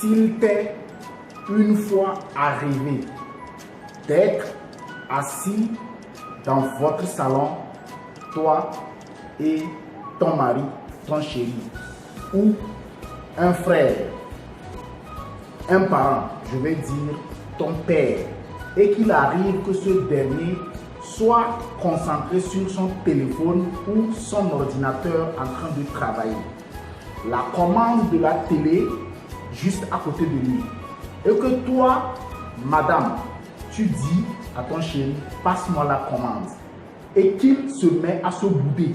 s'il t'est une fois arrivé d'être assis dans votre salon, toi et ton mari, ton chéri, ou un frère, un parent, je vais dire ton père, et qu'il arrive que ce dernier soit concentré sur son téléphone ou son ordinateur en train de travailler. La commande de la télé juste à côté de lui. Et que toi, madame, tu dis à ton chéri, passe-moi la commande. Et qu'il se met à se bouder,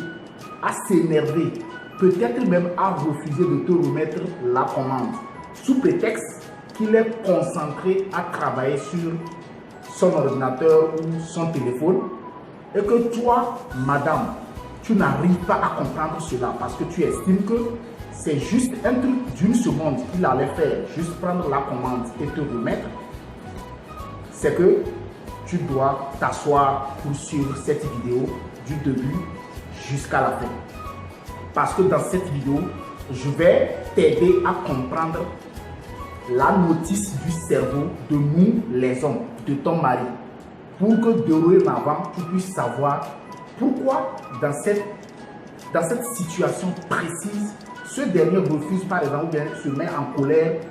à s'énerver, peut-être même à refuser de te remettre la commande, sous prétexte qu'il est concentré à travailler sur son ordinateur ou son téléphone, et que toi, madame, tu n'arrives pas à comprendre cela parce que tu estimes que c'est juste un truc d'une seconde qu'il allait faire, juste prendre la commande et te remettre, c'est que tu dois t'asseoir pour suivre cette vidéo du début jusqu'à la fin. Parce que dans cette vidéo, je vais t'aider à comprendre la notice du cerveau de nous les hommes, de ton mari, pour que dorénavant tu puisses savoir pourquoi dans cette situation précise, ce dernier refuse par exemple ou bien se met en colère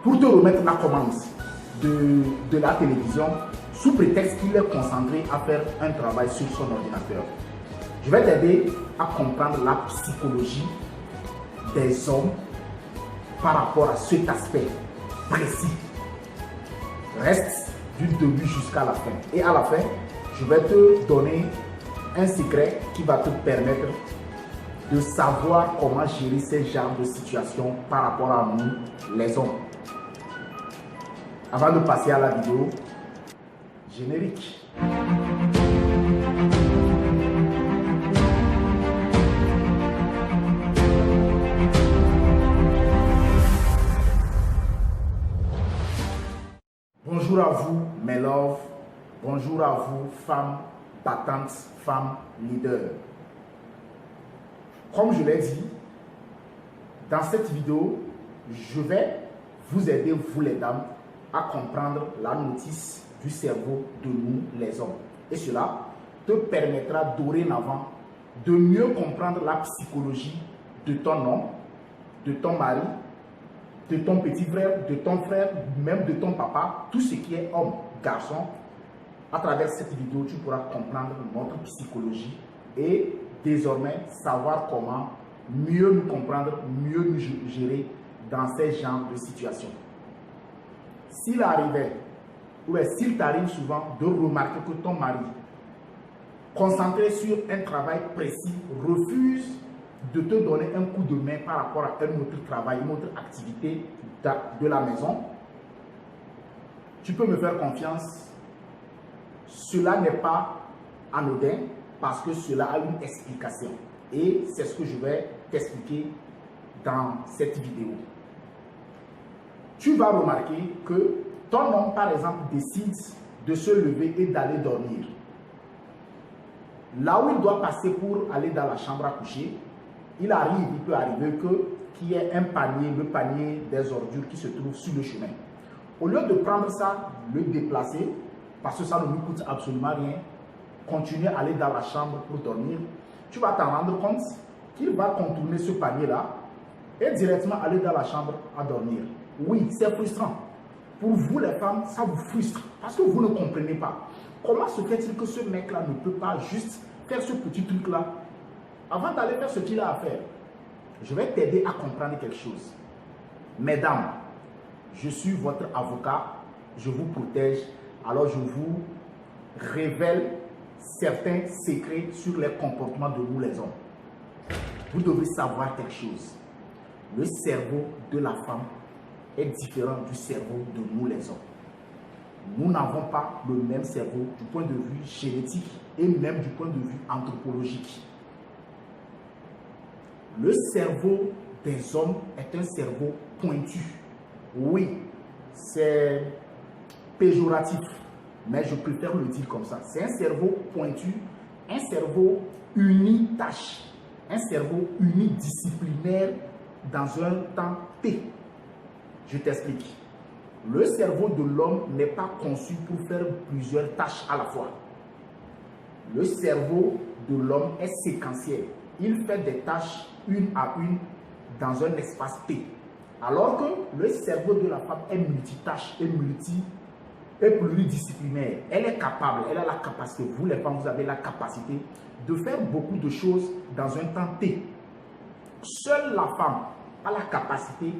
pour te remettre la commande de la télévision sous prétexte qu'il est concentré à faire un travail sur son ordinateur. Je vais t'aider à comprendre la psychologie des hommes par rapport à cet aspect précis. Reste du début jusqu'à la fin. Et à la fin, je vais te donner un secret qui va te permettre de savoir comment gérer ces genres de situations par rapport à nous, les hommes. Avant de passer à la vidéo, générique. Bonjour à vous, mes loves. Bonjour à vous, femmes battantes, femmes leaders. Comme je l'ai dit, dans cette vidéo, je vais vous aider, vous les dames, à comprendre la notice du cerveau de nous, les hommes. Et cela te permettra dorénavant de mieux comprendre la psychologie de ton homme, de ton mari, de ton petit frère, de ton frère, même de ton papa, tout ce qui est homme, garçon. À travers cette vidéo, tu pourras comprendre notre psychologie et désormais savoir comment mieux nous comprendre, mieux nous gérer dans ces genres de situations. S'il arrivait, ou s'il t'arrive souvent de remarquer que ton mari, concentré sur un travail précis, refuse de te donner un coup de main par rapport à un autre travail, une autre activité de la maison, tu peux me faire confiance. Cela n'est pas anodin parce que cela a une explication. Et c'est ce que je vais t'expliquer dans cette vidéo. Tu vas remarquer que ton homme, par exemple, décide de se lever et d'aller dormir. Là où il doit passer pour aller dans la chambre à coucher, il peut arriver qu'il y ait un panier, le panier des ordures qui se trouve sur le chemin. Au lieu de prendre ça, le déplacer, parce que ça ne lui coûte absolument rien, continuer à aller dans la chambre pour dormir, tu vas t'en rendre compte qu'il va contourner ce panier-là et directement aller dans la chambre à dormir. Oui, c'est frustrant. Pour vous les femmes, ça vous frustre parce que vous ne comprenez pas. Comment se fait-il que ce mec-là ne peut pas juste faire ce petit truc-là avant d'aller faire ce qu'il a à faire? Je vais t'aider à comprendre quelque chose. Mesdames, je suis votre avocat, je vous protège, alors je vous révèle certains secrets sur les comportements de nous les hommes. Vous devez savoir quelque chose. Le cerveau de la femme est différent du cerveau de nous les hommes. Nous n'avons pas le même cerveau du point de vue génétique et même du point de vue anthropologique. Le cerveau des hommes est un cerveau pointu. Oui, c'est péjoratif, mais je préfère le dire comme ça. C'est un cerveau pointu, un cerveau unitâche, un cerveau unidisciplinaire dans un temps T. Je t'explique. Le cerveau de l'homme n'est pas conçu pour faire plusieurs tâches à la fois. Le cerveau de l'homme est séquentiel. Il fait des tâches une à une dans un espace T. Alors que le cerveau de la femme est multitâche et pluridisciplinaire. Elle est capable, elle a la capacité, vous les femmes, vous avez la capacité de faire beaucoup de choses dans un temps T. Seule la femme a la capacité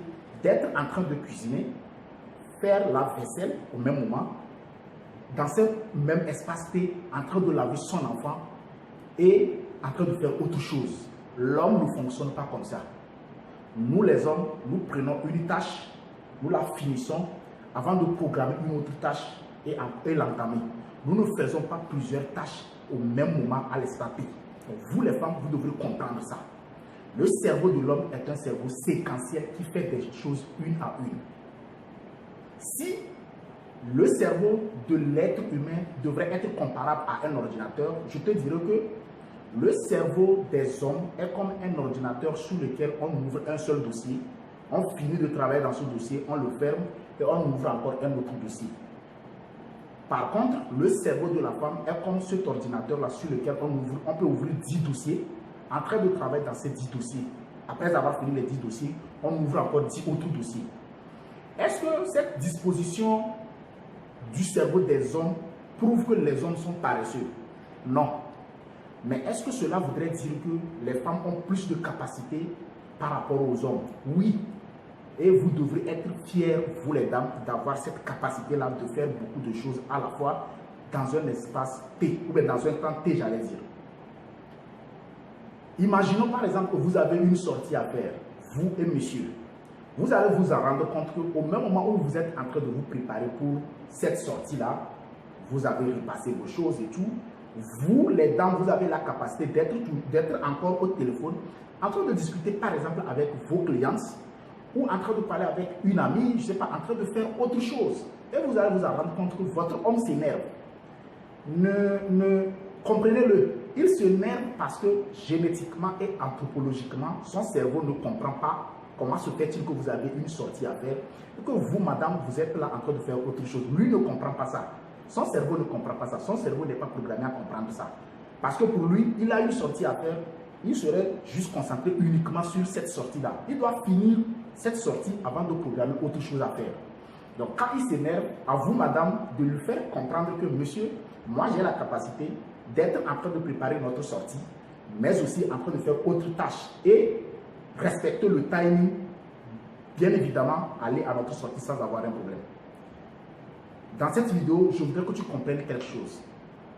d'être en train de cuisiner, faire la vaisselle au même moment, dans ce même espace T, en train de laver son enfant et en train de faire autre chose. L'homme ne fonctionne pas comme ça. Nous les hommes, nous prenons une tâche, nous la finissons avant de programmer une autre tâche et l'entamer. Nous ne faisons pas plusieurs tâches au même moment à l'espace T. Donc vous les femmes, vous devrez comprendre ça. Le cerveau de l'homme est un cerveau séquentiel qui fait des choses une à une. Si le cerveau de l'être humain devrait être comparable à un ordinateur, je te dirais que le cerveau des hommes est comme un ordinateur sur lequel on ouvre un seul dossier, on finit de travailler dans ce dossier, on le ferme et on ouvre encore un autre dossier. Par contre, le cerveau de la femme est comme cet ordinateur-là sur lequel on peut ouvrir 10 dossiers, en train de travailler dans ces 10 dossiers. Après avoir fini les 10 dossiers, on ouvre encore 10 autres dossiers. Est-ce que cette disposition du cerveau des hommes prouve que les hommes sont paresseux? Non. Mais est-ce que cela voudrait dire que les femmes ont plus de capacité par rapport aux hommes? Oui. Et vous devrez être fiers, vous les dames, d'avoir cette capacité-là de faire beaucoup de choses à la fois dans un espace T, ou bien dans un temps T, j'allais dire. Imaginons par exemple que vous avez une sortie à faire, vous et monsieur. Vous allez vous en rendre compte qu'au même moment où vous êtes en train de vous préparer pour cette sortie-là, vous avez repassé vos choses et tout. Vous, les dames, vous avez la capacité d'être encore au téléphone, en train de discuter par exemple avec vos clientes, ou en train de parler avec une amie, je ne sais pas, en train de faire autre chose. Et vous allez vous en rendre compte que votre homme s'énerve. Comprenez-le, il s'énerve parce que génétiquement et anthropologiquement, son cerveau ne comprend pas comment se fait-il que vous avez une sortie à faire et que vous, madame, vous êtes là en train de faire autre chose. Lui ne comprend pas ça. Son cerveau ne comprend pas ça. Son cerveau n'est pas programmé à comprendre ça. Parce que pour lui, il a une sortie à faire. Il serait juste concentré uniquement sur cette sortie-là. Il doit finir cette sortie avant de programmer autre chose à faire. Donc, quand il s'énerve, à vous, madame, de lui faire comprendre que, monsieur, moi, j'ai la capacité d'être en train de préparer notre sortie, mais aussi en train de faire autre tâche et respecter le timing, bien évidemment, aller à notre sortie sans avoir un problème. Dans cette vidéo, je voudrais que tu comprennes quelque chose.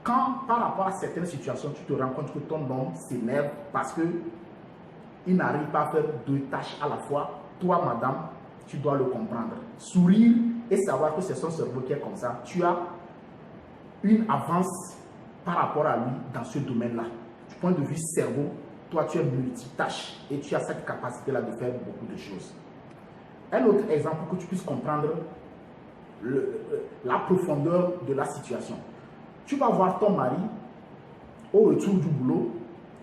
Quand, par rapport à certaines situations, tu te rends compte que ton homme s'énerve parce qu'il n'arrive pas à faire deux tâches à la fois, toi, madame, tu dois le comprendre. Sourire et savoir que c'est son cerveau qui est comme ça. Tu as une avance par rapport à lui dans ce domaine-là. Du point de vue cerveau, toi, tu es multitâche et tu as cette capacité-là de faire beaucoup de choses. Un autre exemple pour que tu puisses comprendre la profondeur de la situation. Tu vas voir ton mari au retour du boulot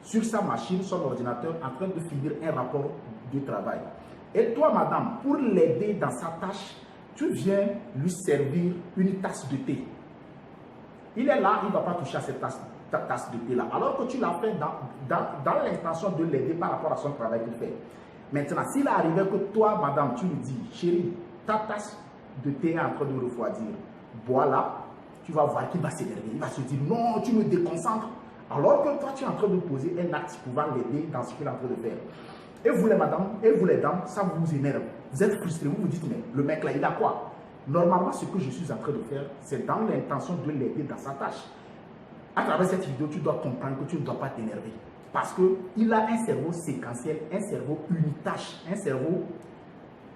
sur sa machine, son ordinateur, en train de finir un rapport de travail. Et toi, madame, pour l'aider dans sa tâche, tu viens lui servir une tasse de thé. Il est là, il ne va pas toucher à cette tasse de thé-là. Alors que tu l'as fait dans l'intention de l'aider par rapport à son travail qu'il fait. Maintenant, s'il arrivait que toi, madame, tu lui dis, chérie, ta tasse de thé est en train de refroidir, bois là, tu vas voir qu'il va s'énerver. Il va se dire, non, tu me déconcentres. Alors que toi, tu es en train de poser un acte pouvant l'aider dans ce qu'il est en train de faire. Et vous les madames, et vous les dames, ça vous énerve. Vous êtes frustrés, vous vous dites, mais le mec là, il a quoi? Normalement, ce que je suis en train de faire, c'est dans l'intention de l'aider dans sa tâche. À travers cette vidéo, tu dois comprendre que tu ne dois pas t'énerver. Parce qu'il a un cerveau séquentiel, un cerveau unitâche, un cerveau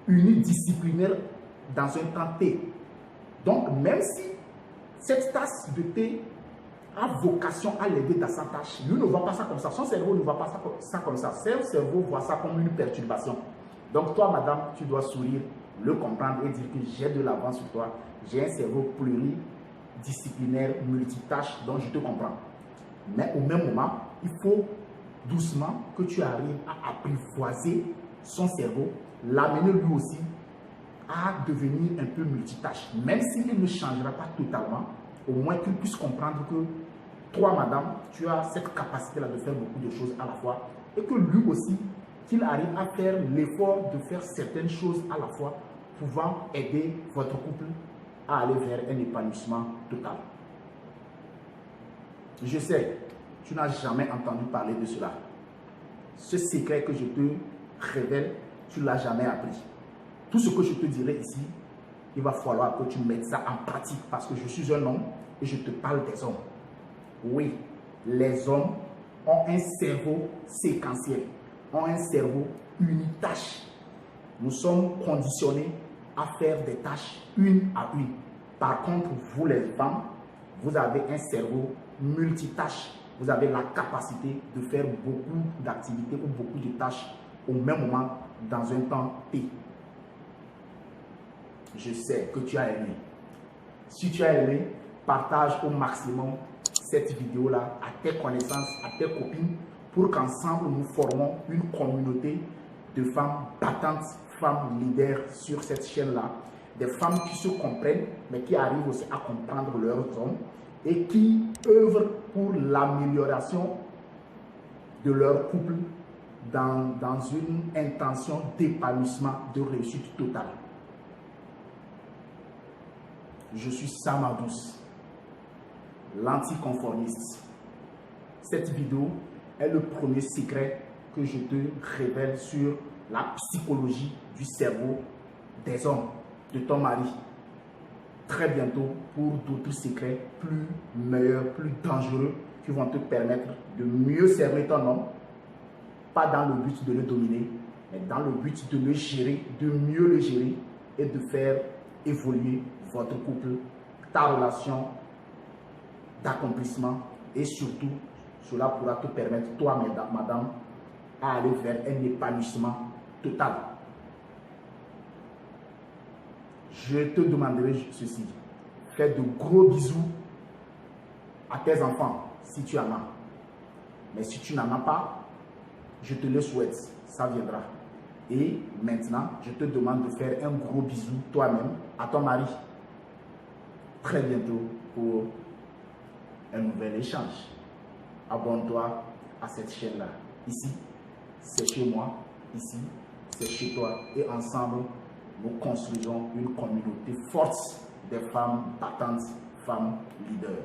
unidisciplinaire dans un temps T. Donc, même si cette tasse de thé a vocation à l'aider dans sa tâche, lui ne voit pas ça comme ça. Son cerveau ne voit pas ça comme ça. Son cerveau voit ça comme une perturbation. Donc, toi, madame, tu dois sourire, le comprendre et dire que j'ai de l'avance sur toi. J'ai un cerveau pluridisciplinaire, multitâche, donc je te comprends. Mais au même moment, il faut doucement que tu arrives à apprivoiser son cerveau, l'amener lui aussi à devenir un peu multitâche. Même s'il ne changera pas totalement, au moins qu'il puisse comprendre que toi, madame, tu as cette capacité-là de faire beaucoup de choses à la fois et que lui aussi, qu'il arrive à faire l'effort de faire certaines choses à la fois, pouvant aider votre couple à aller vers un épanouissement total. Je sais, tu n'as jamais entendu parler de cela. Ce secret que je te révèle, tu ne l'as jamais appris. Tout ce que je te dirai ici, il va falloir que tu mettes ça en pratique parce que je suis un homme et je te parle des hommes. Oui, les hommes ont un cerveau séquentiel, ont un cerveau unitâche. Nous sommes conditionnés à faire des tâches une à une. Par contre, vous les femmes, vous avez un cerveau multitâche. Vous avez la capacité de faire beaucoup d'activités ou beaucoup de tâches au même moment dans un temps T. Je sais que tu as aimé. Si tu as aimé, partage au maximum cette vidéo-là à tes connaissances, à tes copines, pour qu'ensemble nous formons une communauté de femmes battantes, femmes leaders sur cette chaîne-là. Des femmes qui se comprennent, mais qui arrivent aussi à comprendre leurs hommes et qui œuvrent pour l'amélioration de leur couple dans une intention d'épanouissement, de réussite totale. Je suis Sam Adous, l'anticonformiste. Cette vidéo est le premier secret que je te révèle sur la psychologie du cerveau des hommes, de ton mari. Très bientôt pour d'autres secrets plus meilleurs, plus dangereux qui vont te permettre de mieux servir ton homme, pas dans le but de le dominer, mais dans le but de le gérer, de mieux le gérer et de faire évoluer votre couple, ta relation d'accomplissement et surtout, cela pourra te permettre, toi, madame, à aller vers un épanouissement total. Je te demanderai ceci. Fais de gros bisous à tes enfants, si tu en as. Mais si tu n'en as pas, je te le souhaite, ça viendra. Et maintenant, je te demande de faire un gros bisou toi-même à ton mari. Très bientôt pour un nouvel échange. Abonne-toi à cette chaîne-là. Ici, c'est chez moi. Ici, c'est chez toi. Et ensemble, nous construisons une communauté forte des femmes battantes, femmes leaders.